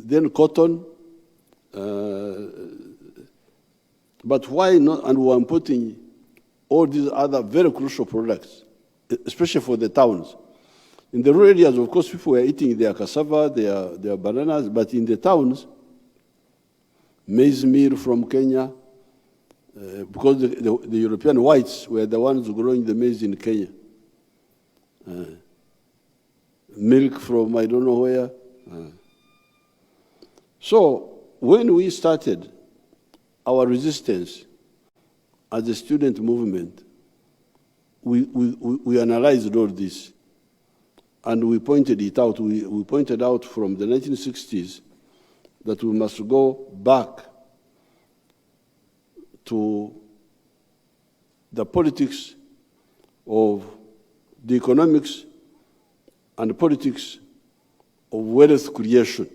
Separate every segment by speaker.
Speaker 1: then cotton. But why not? And we're importing all these other very crucial products, especially for the towns. In the rural areas, of course, people were eating their cassava, their bananas, but in the towns, maize meal from Kenya, because the European whites were the ones growing the maize in Kenya. Milk from I don't know where. So when we started our resistance as a student movement, we analyzed all this, and we pointed it out. We pointed out from the 1960s that we must go back to the politics of the economics and politics of wealth creation.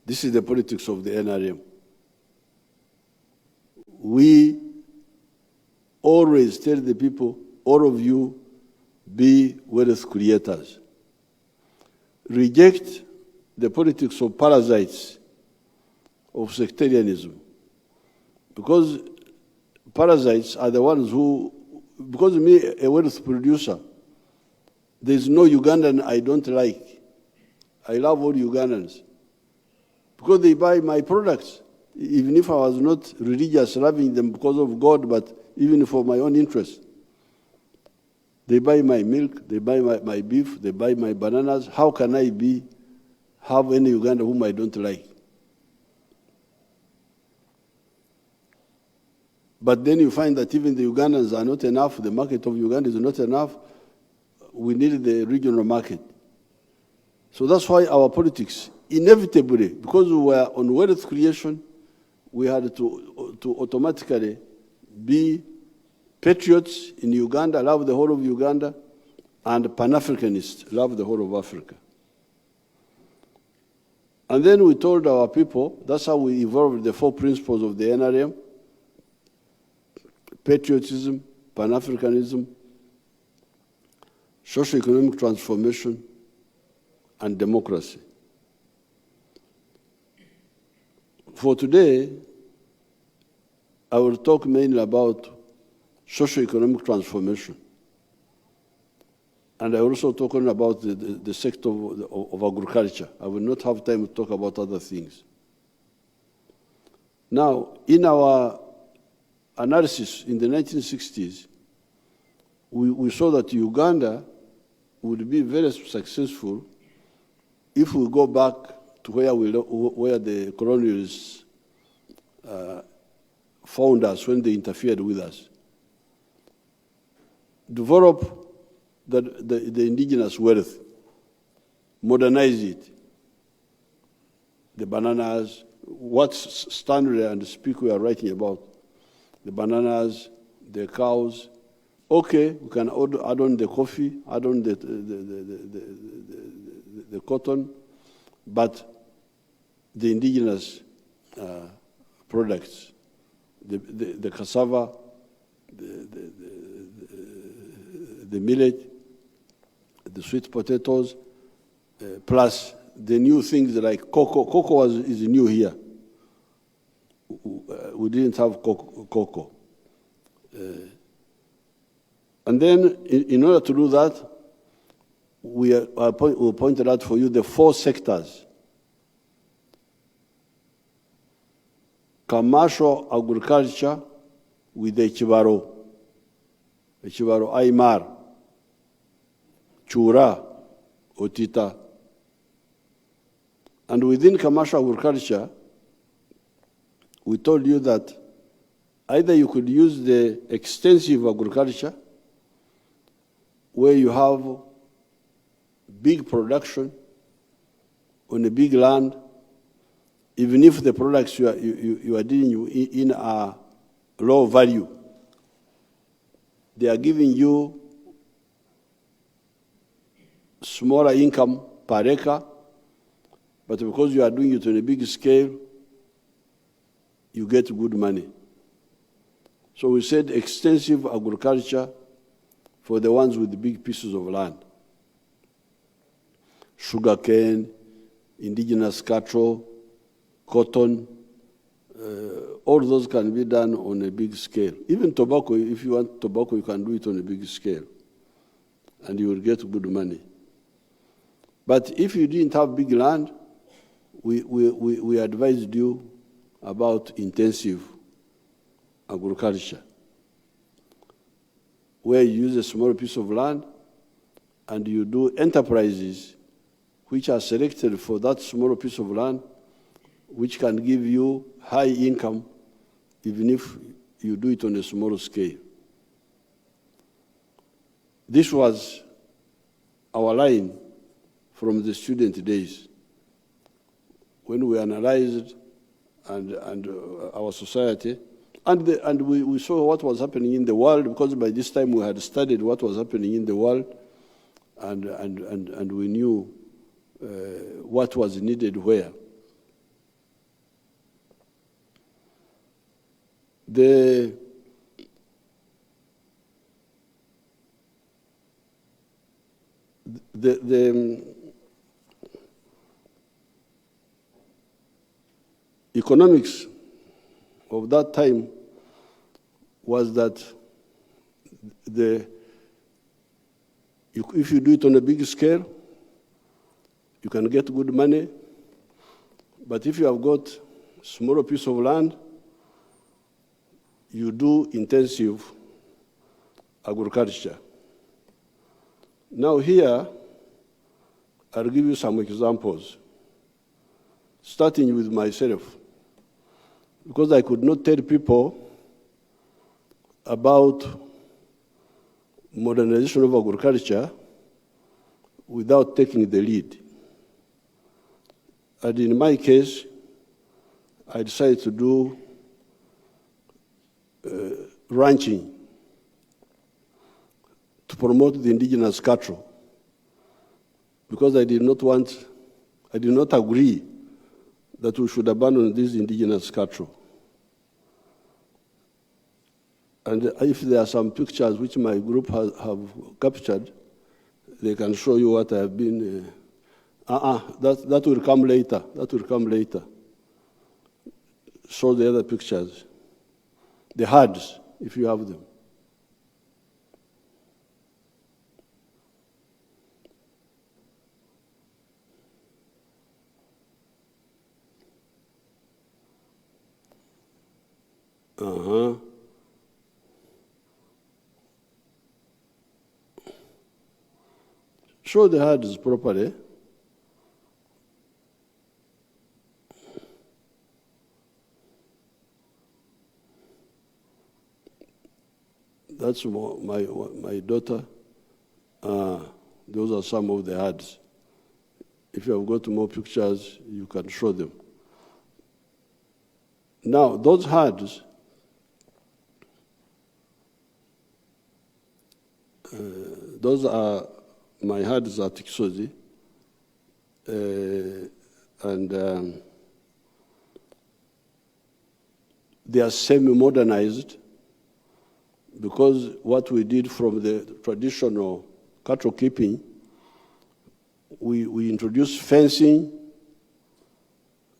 Speaker 1: This is the politics of the NRM. We always tell the people, all of you, be wealth creators. Reject the politics of parasites, of sectarianism. Because parasites are the ones who, because me, a wealth producer, there's no Ugandan I don't like. I love all Ugandans. Because they buy my products. Even if I was not religious, loving them because of God, but even for my own interest. They buy my milk, they buy my beef, they buy my bananas. How can I have any Uganda whom I don't like? But then you find that even the Ugandans are not enough, the market of Uganda is not enough. We need the regional market. So that's why our politics, inevitably, because we were on wealth creation, we had to automatically be patriots in Uganda, love the whole of Uganda, and Pan-Africanists, love the whole of Africa. And then we told our people, that's how we evolved the 4 principles of the NRM: patriotism, Pan-Africanism, socio-economic transformation, and democracy. For today, I will talk mainly about socio-economic transformation. And I also talk about the sector of agriculture. I will not have time to talk about other things. Now, in our analysis in the 1960s, we saw that Uganda would be very successful if we go back to where the colonialists found us when they interfered with us. Develop the indigenous wealth, modernize it. The bananas, what Stanley and Speak we are writing about, the bananas, the cows. Okay, we can add on the coffee, add on the cotton, but the indigenous products, the cassava, the millet, the sweet potatoes, plus the new things like cocoa. Cocoa is new here. We didn't have cocoa. And then, in order to do that, we pointed out for you the 4 sectors: commercial agriculture with the Chibaro Aymar, Chura, Otita. And within commercial agriculture, we told you that either you could use the extensive agriculture, where you have big production on a big land, even if the products you are dealing in are low value. They are giving you smaller income per acre, but because you are doing it on a big scale, you get good money. So we said extensive agriculture for the ones with big pieces of land. Sugarcane, indigenous cattle, cotton, all those can be done on a big scale. Even tobacco, if you want tobacco, you can do it on a big scale, and you will get good money. But if you didn't have big land, we advised you about intensive agriculture, where you use a small piece of land and you do enterprises which are selected for that small piece of land, which can give you high income even if you do it on a small scale. This was our line from the student days, when we analyzed our society, and we saw what was happening in the world, because by this time we had studied what was happening in the world, and we knew what was needed where. The economics of that time was that if you do it on a big scale, you can get good money. But if you have got a smaller piece of land, you do intensive agriculture. Now here, I'll give you some examples, starting with myself, because I could not tell people about modernization of agriculture without taking the lead. And in my case, I decided to do ranching to promote the indigenous cattle, because I did not agree that we should abandon these indigenous cattle. And if there are some pictures which my group have captured, they can show you what I have been. That will come later. That will come later. Show the other pictures. The herds, if you have them. Show the herds properly. That's my daughter. Those are some of the herds. If you have got more pictures, you can show them. Now, those herds, those are my herds at Kisozi, and they are semi-modernized, because what we did from the traditional cattle keeping, we introduced fencing,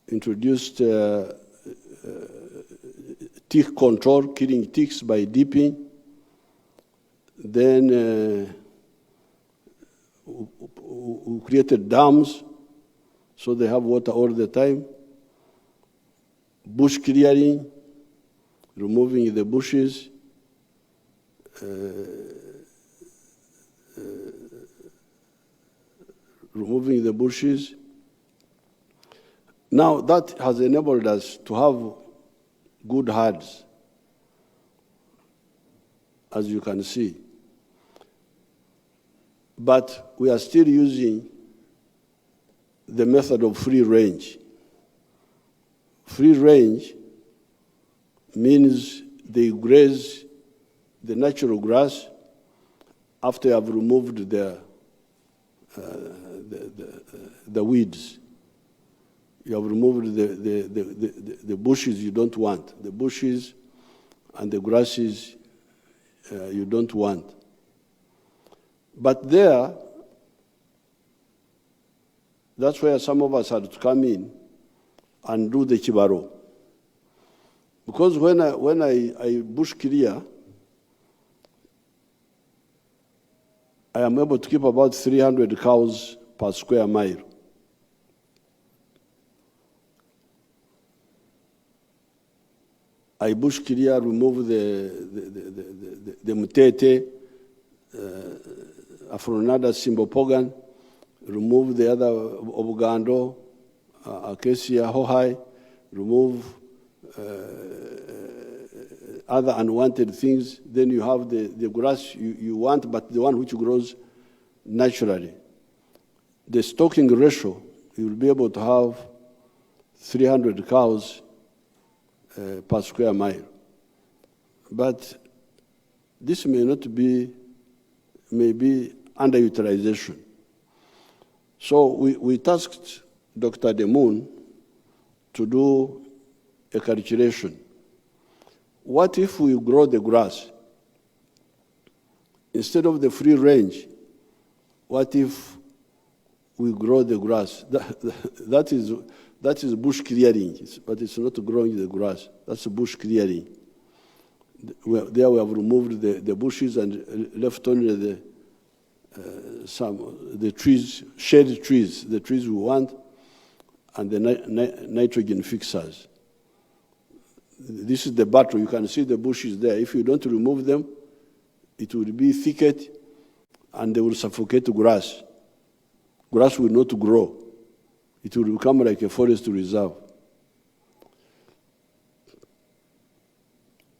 Speaker 1: introduced tick control, killing ticks by dipping. Then we created dams, so they have water all the time. Bush clearing, removing the bushes. Removing the bushes. Now that has enabled us to have good herds, as you can see. But we are still using the method of free range. Free range means they graze the natural grass after you have removed the weeds. You have removed the bushes you don't want, the bushes and the grasses you don't want. But there, That's where some of us had to come in and do the chibaro. Because when I bush clear, I am able to keep about 300 cows per square mile. I bush clear, remove the mutete, Afronada Simbopogan, remove the other Obugando, Acacia Hohai, remove other unwanted things. Then you have the grass you want, but the one which grows naturally. The stocking ratio, you will be able to have 300 cows per square mile. But this may not be, maybe underutilization. So we tasked Dr. Demoon to do a calculation. What if we grow the grass? Instead of the free range, what if we grow the grass? That is bush clearing, but it's not growing the grass. That's bush clearing. There we have removed the bushes and left only the trees, shade trees, the trees we want, and the nitrogen fixers. This is the battle. You can see the bushes there. If you don't remove them, it will be thicket, and they will suffocate the grass. Grass will not grow. It will become like a forest reserve.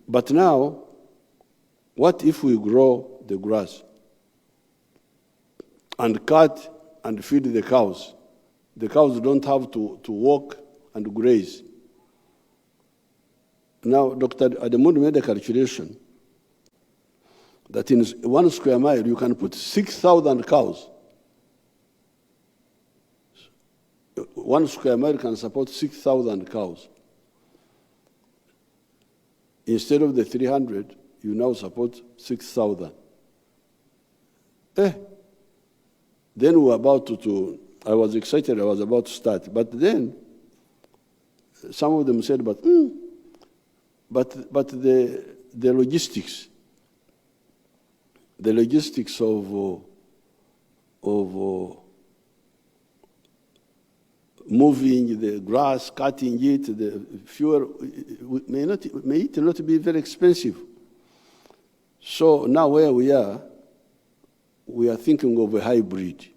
Speaker 1: But now, what if we grow the grass and cut and feed the cows? The cows don't have to walk and graze. Now, Dr. Ademoun made a calculation that in 1 square mile you can put 6,000 cows. 1 square mile can support 6,000 cows. Instead of the 300, you now support 6,000. Then we were about to, I was excited, I was about to start. But then, some of them said, but the logistics of moving the grass, cutting it, the fuel, may it not be very expensive. So now where we are thinking of a hybrid.